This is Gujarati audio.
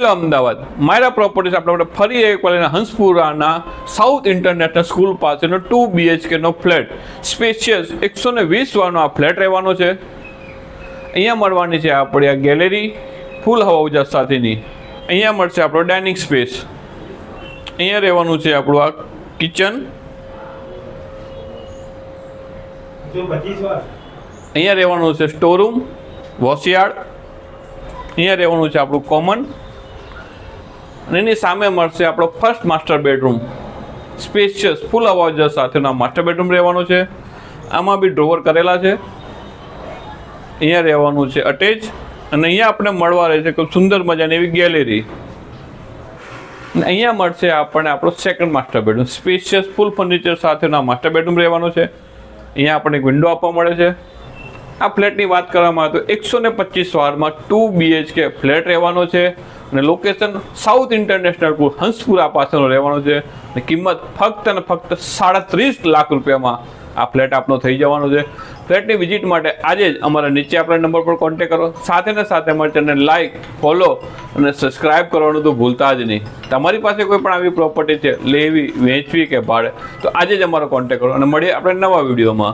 અમદાવાદ માયરા પ્રોપર્ટીઝ આપણે ફરી એકવાર હંસપુરાના સાઉથ ઇન્ટરનેશનલ સ્કૂલ પાસેનો 2 BHK નો ફ્લેટ સ્પેશિયસ 120 વારનો આ ફ્લેટ રહેવાનો છે। અહીંયા મળવાની છે આપણી આ ગેલેરી ફૂલ હવા ઉજાસ સાથેની। અહીંયા મળશે આપણો ડાઇનિંગ સ્પેસ। અહીંયા રહેવાનું છે આપણું આ કિચન। અહીંયા રહેવાનું છે સ્ટોરૂમ વોશયાર્ડ। અહીંયા રહેવાનું છે આપણું કોમન અને એની સામે મળશે આપણો ફર્સ્ટ માસ્ટર બેડરૂમ સ્પેશિયસ ફૂલ અવાજ સાથેનો માસ્ટર બેડરૂમ રહેવાનો છે। આમાં બી ડ્રોવર કરેલા છે। અહીંયા રહેવાનું છે અટેચ અને અહીંયા આપણે મળવા રહે છે ખૂબ સુંદર મજાની એવી ગેલેરી। અને અહીંયા મળશે આપણને આપણો સેકન્ડ માસ્ટર બેડરૂમ સ્પેશિયસ ફૂલ ફર્નિચર સાથેનો માસ્ટર બેડરૂમ રહેવાનો છે। અહીંયા આપણને એક વિન્ડો આપવા મળે છે। આ ફ્લેટની વાત કરવામાં આવે તો 125 વારમાં 2 BHK ફ્લેટ રહેવાનો છે અને location South International School Hanspura પાસેનો રહેવાનો છે અને કિંમત ફક્ત અને ફક્ત 37 લાખ રૂપિયામાં આ ફ્લેટ આપનો થઈ જવાનો છે। ફ્લેટની વિઝિટ માટે આજે જ અમારા નીચે આપણા નંબર પર કોન્ટેક્ટ કરો। સાથે ને સાથે અમારી ચેનલને લાઇક ફોલો અને સબસ્ક્રાઇબ કરવાનું તો ભૂલતા જ નહીં। તમારી પાસે કોઈ પણ આવી પ્રોપર્ટી છે લેવી વેચવી કે ભાડે તો આજે જ અમારો કોન્ટેક્ટ કરો અને મળીએ આપણે નવા વિડીયોમાં।